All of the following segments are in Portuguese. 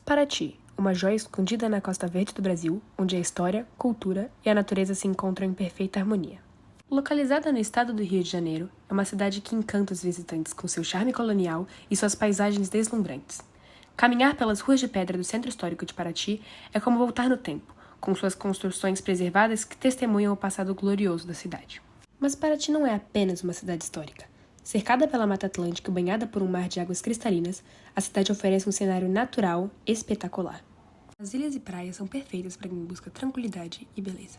Paraty, uma joia escondida na costa verde do Brasil, onde a história, cultura e a natureza se encontram em perfeita harmonia. Localizada no estado do Rio de Janeiro, é uma cidade que encanta os visitantes com seu charme colonial e suas paisagens deslumbrantes. Caminhar pelas ruas de pedra do centro histórico de Paraty é como voltar no tempo, com suas construções preservadas que testemunham o passado glorioso da cidade. Mas Paraty não é apenas uma cidade histórica. Cercada pela Mata Atlântica e banhada por um mar de águas cristalinas, a cidade oferece um cenário natural espetacular. As ilhas e praias são perfeitas para quem busca tranquilidade e beleza.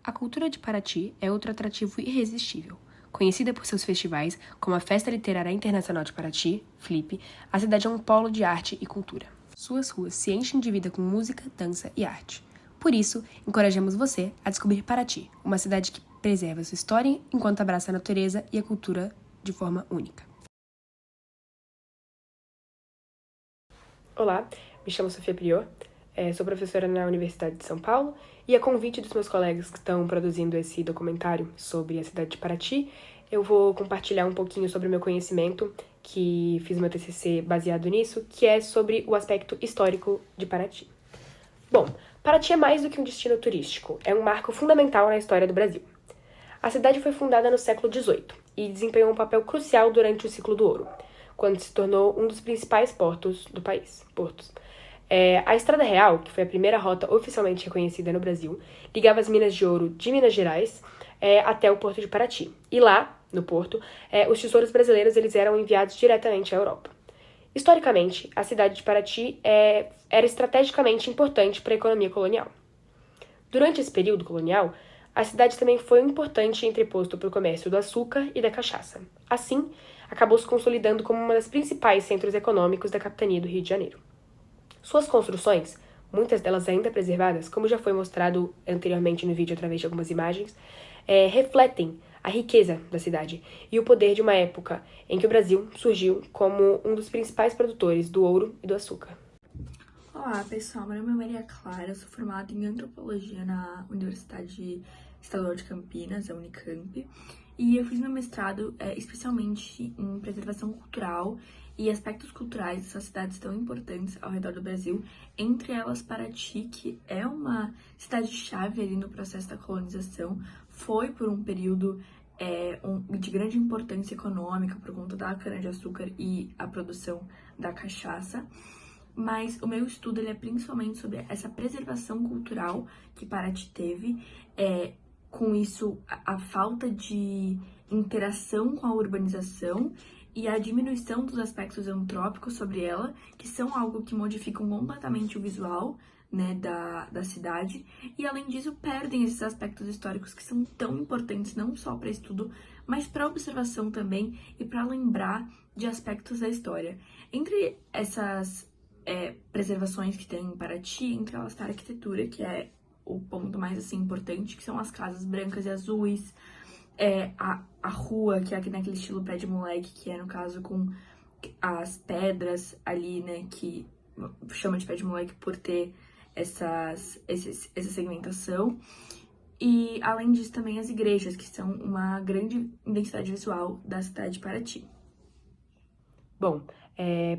A cultura de Paraty é outro atrativo irresistível. Conhecida por seus festivais, como a Festa Literária Internacional de Paraty, FLIP, a cidade é um polo de arte e cultura. Suas ruas se enchem de vida com música, dança e arte. Por isso, encorajamos você a descobrir Paraty, uma cidade que preserva sua história enquanto abraça a natureza e a cultura de forma única. Olá, me chamo Sofia Prior, sou professora na Universidade de São Paulo e a convite dos meus colegas que estão produzindo esse documentário sobre a cidade de Paraty, eu vou compartilhar um pouquinho sobre o meu conhecimento, que fiz meu TCC baseado nisso, que é sobre o aspecto histórico de Paraty. Bom, Paraty é mais do que um destino turístico, é um marco fundamental na história do Brasil. A cidade foi fundada no século XVIII e desempenhou um papel crucial durante o ciclo do ouro, quando se tornou um dos principais portos do país. A Estrada Real, que foi a primeira rota oficialmente reconhecida no Brasil, ligava as minas de ouro de Minas Gerais até o porto de Paraty. E lá, no porto, os tesouros brasileiros eles eram enviados diretamente à Europa. Historicamente, a cidade de Paraty era estrategicamente importante para a economia colonial. Durante esse período colonial, a cidade também foi um importante entreposto para o comércio do açúcar e da cachaça. Assim, acabou se consolidando como uma das principais centros econômicos da capitania do Rio de Janeiro. Suas construções, muitas delas ainda preservadas, como já foi mostrado anteriormente no vídeo através de algumas imagens, refletem a riqueza da cidade e o poder de uma época em que o Brasil surgiu como um dos principais produtores do ouro e do açúcar. Olá pessoal, meu nome é Maria Clara, eu sou formada em Antropologia na Universidade Estadual de Campinas, a Unicamp, e eu fiz meu mestrado especialmente em preservação cultural e aspectos culturais dessas cidades tão importantes ao redor do Brasil, entre elas Paraty, que é uma cidade-chave ali no processo da colonização, foi por um período de grande importância econômica por conta da cana-de-açúcar e a produção da cachaça. Mas o meu estudo ele é principalmente sobre essa preservação cultural que Paraty teve, com isso a falta de interação com a urbanização e a diminuição dos aspectos antrópicos sobre ela, que são algo que modificam completamente o visual, né, da cidade, e além disso perdem esses aspectos históricos que são tão importantes não só para estudo, mas para observação também e para lembrar de aspectos da história. Entre essas preservações que tem em Paraty, entre elas está a arquitetura, que é o ponto mais assim importante, que são as casas brancas e azuis, a rua, que é aqui naquele estilo pé de moleque, que é no caso com as pedras ali, né, que chama de pé de moleque por ter essa segmentação. E além disso também as igrejas, que são uma grande identidade visual da cidade de Paraty. Bom,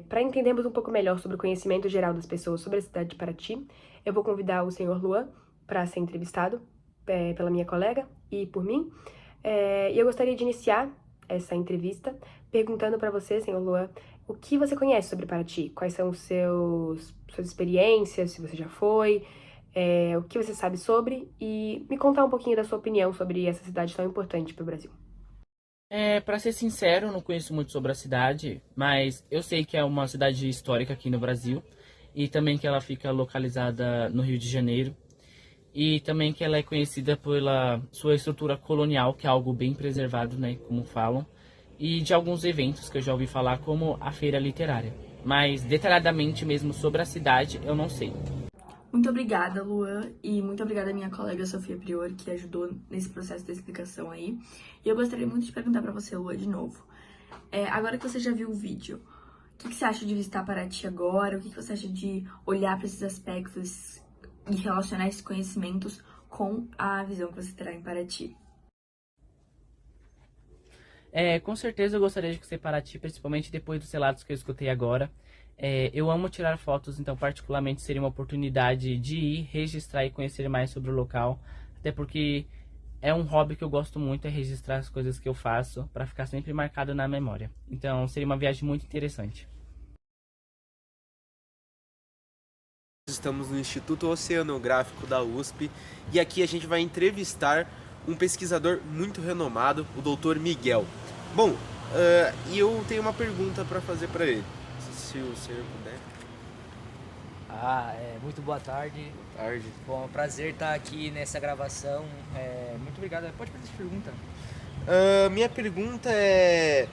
para entendermos um pouco melhor sobre o conhecimento geral das pessoas sobre a cidade de Paraty, eu vou convidar o senhor Luan para ser entrevistado pela minha colega e por mim. E eu gostaria de iniciar essa entrevista perguntando para você, senhor Luan, o que você conhece sobre Paraty? Quais são suas experiências, se você já foi, o que você sabe sobre, e me contar um pouquinho da sua opinião sobre essa cidade tão importante para o Brasil. Pra ser sincero, eu não conheço muito sobre a cidade, mas eu sei que é uma cidade histórica aqui no Brasil e também que ela fica localizada no Rio de Janeiro e também que ela é conhecida pela sua estrutura colonial, que é algo bem preservado, né, como falam, e de alguns eventos que eu já ouvi falar, como a Feira Literária. Mas detalhadamente mesmo sobre a cidade, eu não sei. Muito obrigada, Luan, e muito obrigada à minha colega Sofia Prior, que ajudou nesse processo da explicação aí. E eu gostaria muito de perguntar pra você, Luan, de novo. Agora que você já viu o vídeo, o que você acha de visitar Paraty agora? O que você acha de olhar para esses aspectos e relacionar esses conhecimentos com a visão que você terá em Paraty. Com certeza eu gostaria de conhecer Paraty, principalmente depois dos relatos que eu escutei agora. Eu amo tirar fotos, então particularmente seria uma oportunidade de ir, registrar e conhecer mais sobre o local. Até porque é um hobby que eu gosto muito, é registrar as coisas que eu faço, para ficar sempre marcado na memória. Então seria uma viagem muito interessante. Estamos no Instituto Oceanográfico da USP e aqui a gente vai entrevistar um pesquisador muito renomado, o Dr. Miguel. Bom, e eu tenho uma pergunta para fazer para ele, se o senhor puder. Muito boa tarde. Boa tarde. Bom, é um prazer estar aqui nessa gravação. Muito obrigado. Pode fazer essa pergunta. Minha pergunta é...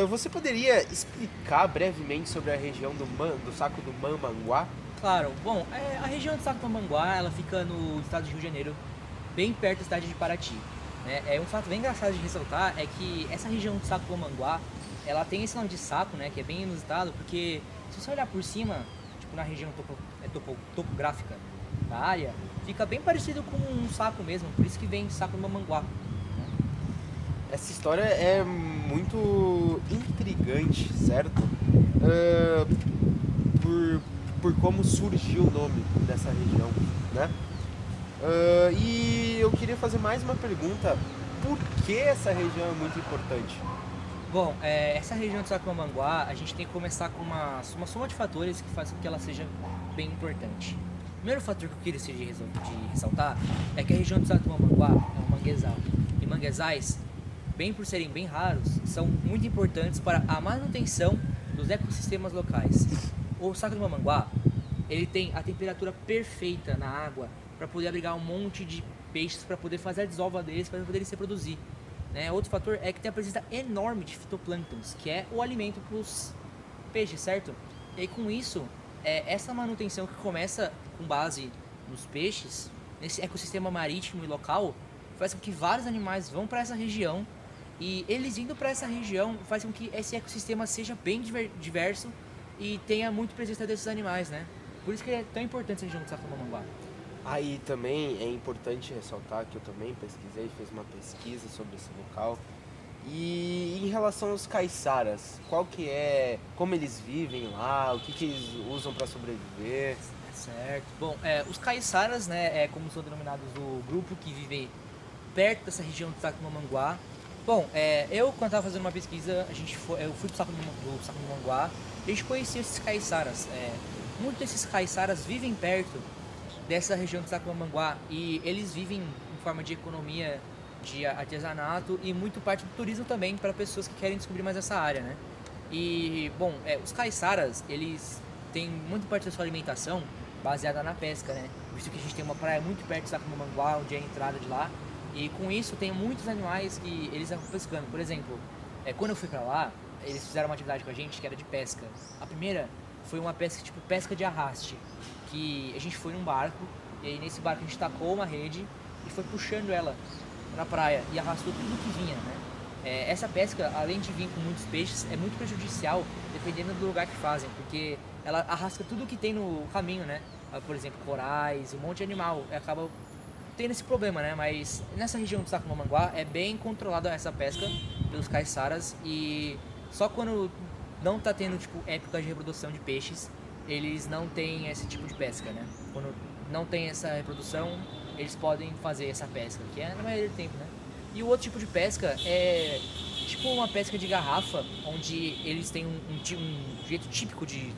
você poderia explicar brevemente sobre a região do Saco do Mamanguá? Claro. Bom, a região do Saco do Mamanguá, ela fica no estado de Rio de Janeiro, bem perto da cidade de Paraty. Né? Um fato bem engraçado de ressaltar é que essa região do Saco do Mamanguá, ela tem esse nome de saco, né, que é bem inusitado, porque se você olhar por cima, tipo na região topográfica da área, fica bem parecido com um saco mesmo, por isso que vem Saco do Mamanguá. Essa história é muito intrigante, certo? Por como surgiu o nome dessa região, né? E eu queria fazer mais uma pergunta. Por que essa região é muito importante? Bom, essa região do Saco do Mamanguá, a gente tem que começar com uma soma de fatores que faz com que ela seja bem importante. O primeiro fator que eu queria de ressaltar é que a região do Saco do Mamanguá é um manguezal. E manguezais, bem por serem bem raros, são muito importantes para a manutenção dos ecossistemas locais. O Saco do Mamanguá, ele tem a temperatura perfeita na água para poder abrigar um monte de peixes, para poder fazer a desova deles, para poderem se reproduzir. Né? Outro fator é que tem a presença enorme de fitoplânctons, que é o alimento para os peixes, certo? E aí, com isso, essa manutenção que começa com base nos peixes, nesse ecossistema marítimo e local, faz com que vários animais vão para essa região, e eles indo para essa região faz com que esse ecossistema seja bem diverso e tenha muito presença desses animais, né? Por isso que é tão importante essa região do Saco do Mamanguá. Aí também é importante ressaltar que eu também pesquisei, fiz uma pesquisa sobre esse local. E em relação aos caiçaras, como eles vivem lá, o que eles usam para sobreviver? Certo. Bom, os caiçaras, né, como são denominados o grupo que vive perto dessa região do Saco do Mamanguá. Bom, eu quando estava fazendo uma pesquisa, eu fui pro Saco do Mamanguá, a gente conhecia esses caiçaras. Muitos desses caiçaras vivem perto dessa região do Saco do Mamanguá e eles vivem em forma de economia, de artesanato e muito parte do turismo também para pessoas que querem descobrir mais essa área, né? E, bom, os caiçaras, eles têm muito parte da sua alimentação baseada na pesca, né? Visto que a gente tem uma praia muito perto do Saco do Mamanguá, onde é a entrada de lá, e com isso tem muitos animais que eles vão pescando. Por exemplo, quando eu fui para lá, eles fizeram uma atividade com a gente que era de pesca. A primeira foi uma pesca tipo pesca de arraste, que a gente foi num barco, e aí nesse barco a gente tacou uma rede e foi puxando ela na praia e arrastou tudo que vinha, né? Essa pesca, além de vir com muitos peixes, é muito prejudicial dependendo do lugar que fazem, porque ela arrasta tudo que tem no caminho, né? Por exemplo, corais, um monte de animal, e acaba tendo esse problema, né? Mas nessa região do Saco do Mamanguá é bem controlada essa pesca pelos caiçaras, e só quando não tá tendo, tipo, época de reprodução de peixes, eles não têm esse tipo de pesca, né? Quando não tem essa reprodução, eles podem fazer essa pesca, que é na maioria do tempo, né? E o outro tipo de pesca é tipo uma pesca de garrafa, onde eles têm um jeito típico de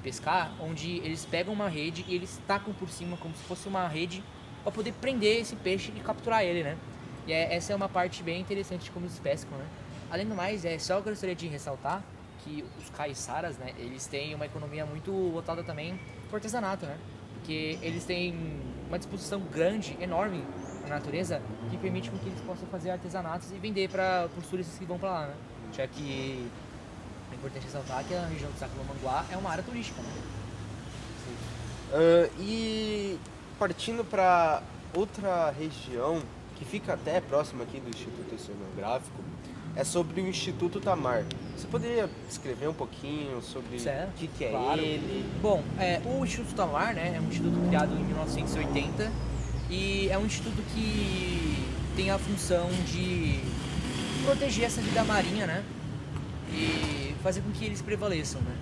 pescar, onde eles pegam uma rede e eles tacam por cima como se fosse uma rede para poder prender esse peixe e capturar ele, né? E essa é uma parte bem interessante de como eles pescam, né? Além do mais, só eu gostaria de ressaltar que os caiçaras, né, eles têm uma economia muito voltada também para o artesanato, né? Porque eles têm uma disposição grande, enorme na natureza, que permite com que eles possam fazer artesanatos e vender para os turistas que vão para lá, né? Já que é importante ressaltar que a região do Saco do Mamanguá é uma área turística, né? E partindo para outra região, que fica até próximo aqui do Instituto Oceanográfico, é sobre o Instituto Tamar. Você poderia descrever um pouquinho sobre Certo, o que é claro. ele? Bom, o Instituto Tamar, né, é um instituto criado em 1980 e é um instituto que tem a função de proteger essa vida marinha, né, e fazer com que eles prevaleçam, né.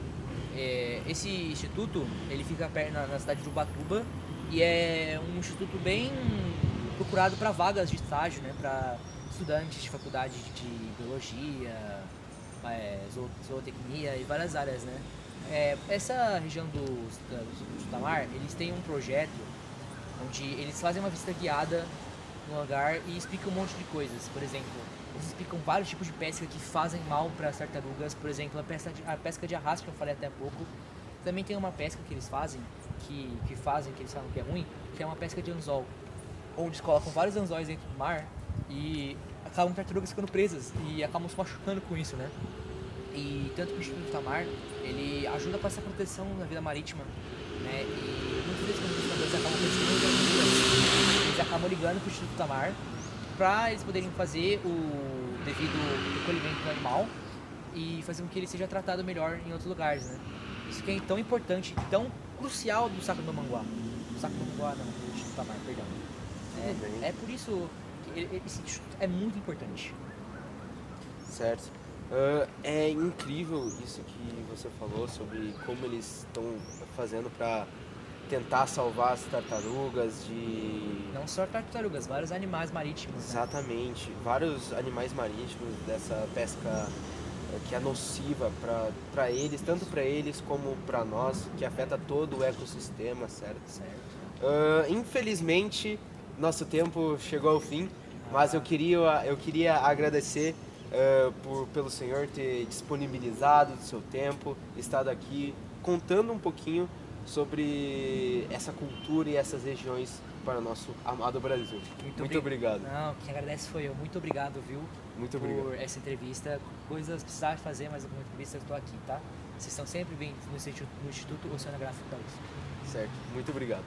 Esse instituto, ele fica perto na cidade de Ubatuba e é um instituto bem procurado para vagas de estágio, né, para estudantes de faculdade de biologia, zootecnia e várias áreas, né. Essa região do Tamar, eles têm um projeto onde eles fazem uma visita guiada no lugar e explicam um monte de coisas. Por exemplo, eles explicam vários tipos de pesca que fazem mal para as tartarugas. Por exemplo, a pesca de arrasto, que eu falei até há pouco. Também tem uma pesca que eles fazem, que eles falam que é ruim, que é uma pesca de anzol, onde eles colocam vários anzóis dentro do mar e acabam tartarugas ficando presas e acabam se machucando com isso, né? E tanto que o Instituto Tamar, ele ajuda para essa proteção da vida marítima, né? E muitas vezes quando os pescadores acabam pescando, eles acabam ligando para o Instituto Tamar para eles poderem fazer o devido recolhimento do animal e fazer com que ele seja tratado melhor em outros lugares, né? Isso que é tão importante, tão crucial do Sacro do Manguá. Do Sacro do Manguá não, do Instituto Tamar, perdão. É por isso que esse instituto é muito importante. Certo. É incrível isso que você falou sobre como eles estão fazendo para tentar salvar as tartarugas de... Não só tartarugas, vários animais marítimos. Né? Exatamente, vários animais marítimos dessa pesca que é nociva para eles, tanto para eles como para nós, que afeta todo o ecossistema, certo? Infelizmente, nosso tempo chegou ao fim, mas eu queria agradecer pelo senhor ter disponibilizado do seu tempo, estado aqui contando um pouquinho sobre essa cultura e essas regiões para o nosso amado Brasil. Muito obrigado. Não, quem agradece foi eu. Muito obrigado, viu? Muito obrigado. Por essa entrevista. Coisas precisar fazer mais alguma entrevista, eu estou aqui, tá? Vocês estão sempre bem no Instituto Oceanográfico da USP. Certo. Muito obrigado.